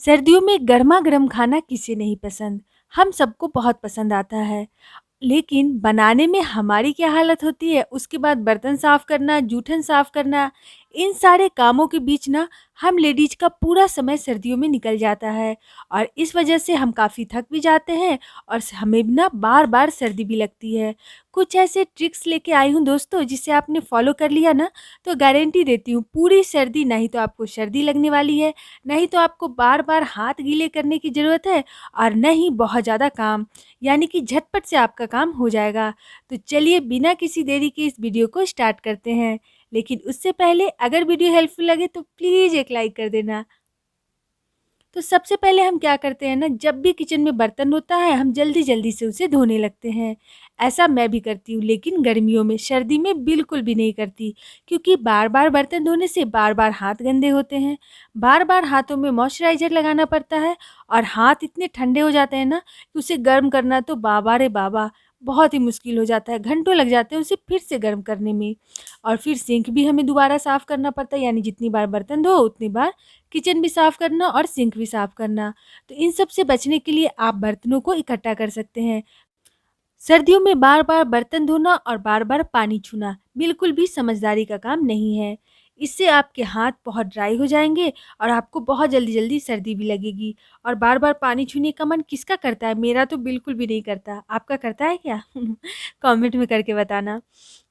सर्दियों में गरमा-गरम खाना किसे नहीं पसंद? हम सबको बहुत पसंद आता है। लेकिन बनाने में हमारी क्या हालत होती है, उसके बाद बर्तन साफ़ करना, जूठन साफ़ करना, इन सारे कामों के बीच ना हम लेडीज़ का पूरा समय सर्दियों में निकल जाता है और इस वजह से हम काफ़ी थक भी जाते हैं और स हमें भी ना बार-बार सर्दी भी लगती है। कुछ ऐसे ट्रिक्स लेके आई हूँ दोस्तों, जिसे आपने फ़ॉलो कर लिया ना, तो गारंटी देती हूँ पूरी सर्दी ना ही तो आपको सर्दी लगने वाली है, ना ही तो आपको बार-बार हाथ गीले करने की ज़रूरत है और ना ही बहुत ज़्यादा काम, यानी कि झटपट से आपका काम हो जाएगा। तो चलिए बिना किसी देरी के इस वीडियो को स्टार्ट करते हैं। लेकिन उससे पहले अगर वीडियो हेल्पफुल लगे तो प्लीज़ एक लाइक कर देना। तो सबसे पहले हम क्या करते हैं ना, जब भी किचन में बर्तन होता है हम जल्दी-जल्दी से उसे धोने लगते हैं। ऐसा मैं भी करती हूँ, लेकिन गर्मियों में, सर्दी में बिल्कुल भी नहीं करती, क्योंकि बार-बार बर्तन धोने से बार-बार हाथ गंदे होते हैं। बार-बार हाथों में मॉइस्चराइज़र लगाना पड़ता है और हाथ इतने ठंडे हो जाते हैं ना कि उसे गर्म करना तो बाबा रे बाबा! बहुत ही मुश्किल हो जाता है, घंटों लग जाते हैं उसे फिर से गर्म करने में। और फिर सिंक भी हमें दोबारा साफ़ करना पड़ता है, यानी जितनी बार बर्तन धो उतनी बार किचन भी साफ़ करना और सिंक भी साफ़ करना। तो इन सब से बचने के लिए आप बर्तनों को इकट्ठा कर सकते हैं। सर्दियों में बार-बार बर्तन धोना और बार-बार पानी छूना बिल्कुल भी समझदारी का काम नहीं है। इससे आपके हाथ बहुत ड्राई हो जाएँगे और आपको बहुत जल्दी-जल्दी सर्दी भी लगेगी। और बार-बार पानी छूने का मन किसका करता है? मेरा तो बिल्कुल भी नहीं करता। आपका करता है क्या? कमेंट में करके बताना।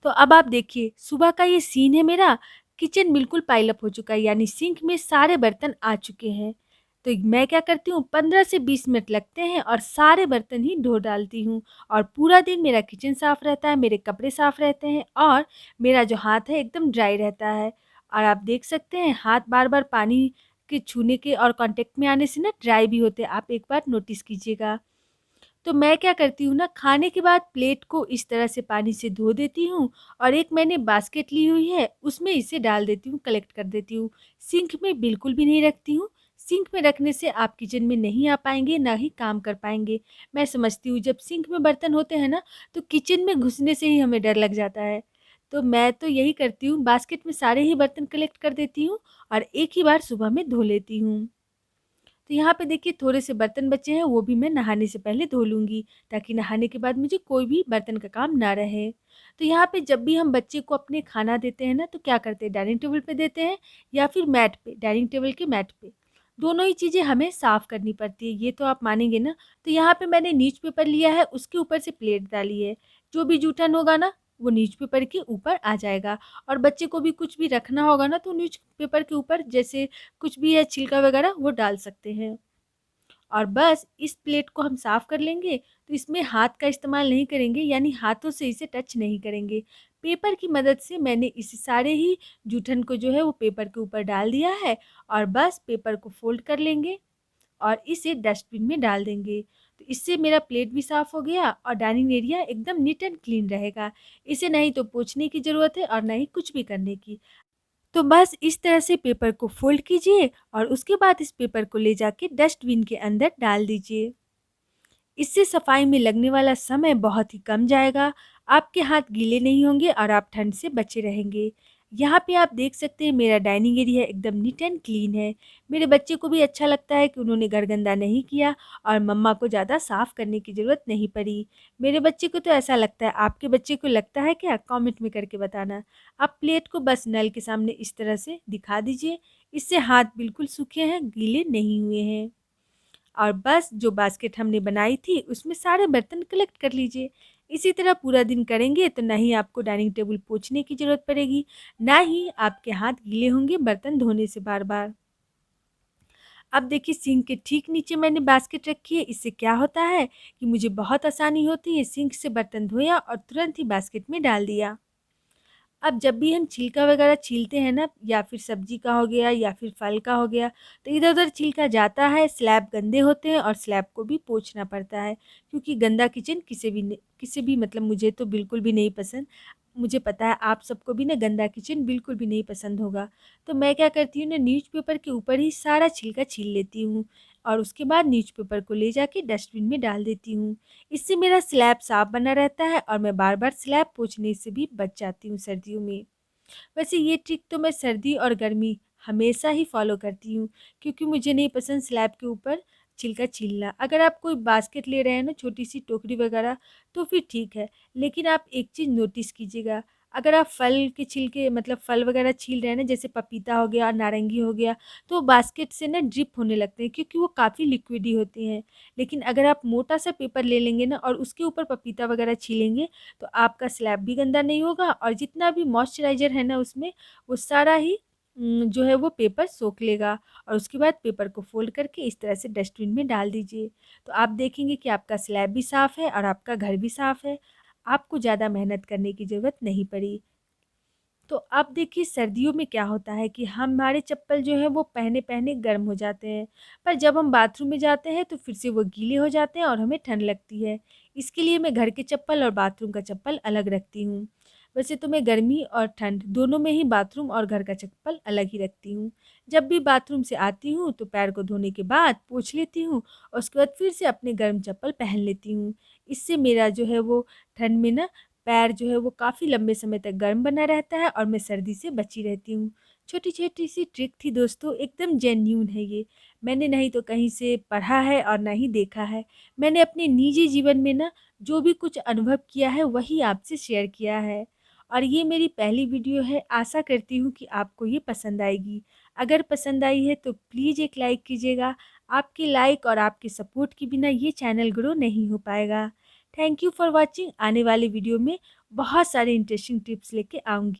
तो अब आप देखिए, सुबह का ये सीन है मेरा, किचन बिल्कुल पाइल अप हो चुका है, यानी सिंक में सारे बर्तन आ चुके हैं। तो मैं क्या करती हूँ, 15 से 20 मिनट लगते हैं और सारे बर्तन ही धो डालती हूँ और पूरा दिन मेरा किचन साफ़ रहता है, मेरे कपड़े साफ़ रहते हैं और मेरा जो हाथ है एकदम ड्राई रहता है। और आप देख सकते हैं हाथ बार-बार पानी के छूने के और कॉन्टैक्ट में आने से ना ड्राई भी होते हैं, आप एक बार नोटिस कीजिएगा। तो मैं क्या करती हूँ ना, खाने के बाद प्लेट को इस तरह से पानी से धो देती हूँ और एक मैंने बास्केट ली हुई है, उसमें इसे डाल देती हूँ, कलेक्ट कर देती हूँ। सिंक में बिल्कुल भी नहीं रखती हूँ। सिंक में रखने से आप किचन में नहीं आ पाएँगे, ना ही काम कर पाएँगे। मैं समझती हूँ जब सिंक में बर्तन होते हैं ना, तो किचन में घुसने से ही हमें डर लग जाता है। तो मैं तो यही करती हूँ, बास्केट में सारे ही बर्तन कलेक्ट कर देती हूँ और एक ही बार सुबह में धो लेती हूँ। तो यहाँ पे देखिए थोड़े से बर्तन बचे हैं, वो भी मैं नहाने से पहले धो लूँगी, ताकि नहाने के बाद मुझे कोई भी बर्तन का काम ना रहे। तो यहाँ पे जब भी हम बच्चे को अपने खाना देते हैं ना, तो क्या करते हैं, डाइनिंग टेबल पे देते हैं या फिर मैट पे, डाइनिंग टेबल के मैट पे। दोनों ही चीज़ें हमें साफ़ करनी पड़ती है, ये तो आप मानेंगे ना। तो यहाँ पे मैंने न्यूज़ पेपर लिया है, उसके ऊपर से प्लेट डाली है। जो भी जूठन होगा ना, वो न्यूज़ पेपर के ऊपर आ जाएगा और बच्चे को भी कुछ भी रखना होगा ना, तो न्यूज़ पेपर के ऊपर जैसे कुछ भी है छिलका वगैरह वो डाल सकते हैं। और बस इस प्लेट को हम साफ़ कर लेंगे, तो इसमें हाथ का इस्तेमाल नहीं करेंगे, यानी हाथों से इसे टच नहीं करेंगे। पेपर की मदद से मैंने इस सारे ही जूठन को जो है वो पेपर के ऊपर डाल दिया है और बस पेपर को फ़ोल्ड कर लेंगे और इसे डस्टबिन में डाल देंगे। तो इससे मेरा प्लेट भी साफ़ हो गया और डाइनिंग एरिया एकदम नीट एंड क्लीन रहेगा। इसे नहीं तो पोंछने की ज़रूरत है और ना ही कुछ भी करने की। तो बस इस तरह से पेपर को फ़ोल्ड कीजिए और उसके बाद इस पेपर को ले जाके डस्टबिन के अंदर डाल दीजिए। इससे सफाई में लगने वाला समय बहुत ही कम जाएगा, आपके हाथ गीले नहीं होंगे और आप ठंड से बचे रहेंगे। यहाँ पे आप देख सकते हैं मेरा डाइनिंग एरिया एकदम नीट एंड क्लीन है। मेरे बच्चे को भी अच्छा लगता है कि उन्होंने घर गंदा नहीं किया और मम्मा को ज़्यादा साफ़ करने की ज़रूरत नहीं पड़ी। मेरे बच्चे को तो ऐसा लगता है, आपके बच्चे को लगता है क्या? कमेंट में करके बताना। आप प्लेट को बस नल के सामने इस तरह से दिखा दीजिए, इससे हाथ बिल्कुल सूखे हैं, गीले नहीं हुए हैं। और बस जो बास्केट हमने बनाई थी उसमें सारे बर्तन कलेक्ट कर लीजिए। इसी तरह पूरा दिन करेंगे तो ना ही आपको डाइनिंग टेबल पोंछने की ज़रूरत पड़ेगी, ना ही आपके हाथ गीले होंगे बर्तन धोने से बार-बार। अब देखिए सिंक के ठीक नीचे मैंने बास्केट रखी है, इससे क्या होता है कि मुझे बहुत आसानी होती है, सिंक से बर्तन धोया और तुरंत ही बास्केट में डाल दिया। अब जब भी हम छिलका वगैरह छीलते हैं ना, या फिर सब्जी का हो गया या फिर फल का हो गया, तो इधर-उधर छिलका जाता है, स्लैब गंदे होते हैं और स्लैब को भी पोंछना पड़ता है, क्योंकि गंदा किचन किसी भी मतलब मुझे तो बिल्कुल भी नहीं पसंद। मुझे पता है आप सबको भी ना गंदा किचन बिल्कुल भी नहीं पसंद होगा। तो मैं क्या करती हूँ ना, न्यूज़पेपर के ऊपर ही सारा छिलका छील लेती हूँ और उसके बाद न्यूज़पेपर को ले जाके डस्टबिन में डाल देती हूँ। इससे मेरा स्लैब साफ बना रहता है और मैं बार-बार स्लैब पोंछने से भी बच जाती हूँ सर्दियों में। वैसे ये ट्रिक तो मैं सर्दी और गर्मी हमेशा ही फ़ॉलो करती हूँ, क्योंकि मुझे नहीं पसंद स्लैब के ऊपर छिलका छीलना। अगर आप कोई बास्केट ले रहे हैं ना, छोटी-सी टोकरी वगैरह, तो फिर ठीक है। लेकिन आप एक चीज़ नोटिस कीजिएगा, अगर आप फल के छिलके मतलब फल वगैरह छील रहे हैं ना, जैसे पपीता हो गया, नारंगी हो गया, तो बास्केट से ना ड्रिप होने लगते हैं, क्योंकि वो काफ़ी लिक्विडी होती हैं। लेकिन अगर आप मोटा-सा पेपर ले लेंगे ना और उसके ऊपर पपीता वगैरह छीलेंगे, तो आपका स्लैब भी गंदा नहीं होगा और जितना भी मॉइस्चराइज़र है ना उसमें, वो सारा ही जो है वो पेपर सोख लेगा। और उसके बाद पेपर को फ़ोल्ड करके इस तरह से डस्टबिन में डाल दीजिए। तो आप देखेंगे कि आपका स्लैब भी साफ़ है और आपका घर भी साफ़ है। आपको ज़्यादा मेहनत करने की ज़रूरत नहीं पड़ी। तो अब देखिए सर्दियों में क्या होता है कि हमारे चप्पल जो है वो पहने-पहने गर्म हो जाते हैं, पर जब हम बाथरूम में जाते हैं तो फिर से वो गीले हो जाते हैं और हमें ठंड लगती है। इसके लिए मैं घर के चप्पल और बाथरूम का चप्पल अलग रखती हूँ। वैसे तो मैं गर्मी और ठंड दोनों में ही बाथरूम और घर का चप्पल अलग ही रखती हूँ। जब भी बाथरूम से आती हूँ तो पैर को धोने के बाद पोंछ लेती हूँ और उसके बाद फिर से अपने गर्म चप्पल पहन लेती हूँ। इससे मेरा जो है वो ठंड में ना पैर जो है वो काफ़ी लंबे समय तक गर्म बना रहता है और मैं सर्दी से बची रहती हूँ। छोटी-छोटी सी ट्रिक थी दोस्तों, एकदम जेन्युइन है ये। मैंने नहीं तो कहीं से पढ़ा है और ना ही देखा है। मैंने अपने निजी जीवन में ना जो भी कुछ अनुभव किया है वही आपसे शेयर किया है। और ये मेरी पहली वीडियो है, आशा करती हूँ कि आपको ये पसंद आएगी। अगर पसंद आई है तो प्लीज़ एक लाइक कीजिएगा। आपके लाइक और आपके सपोर्ट के बिना ये चैनल ग्रो नहीं हो पाएगा। Thank you for watching. आने वाले वीडियो में बहुत सारे इंटरेस्टिंग टिप्स लेके आऊँगी।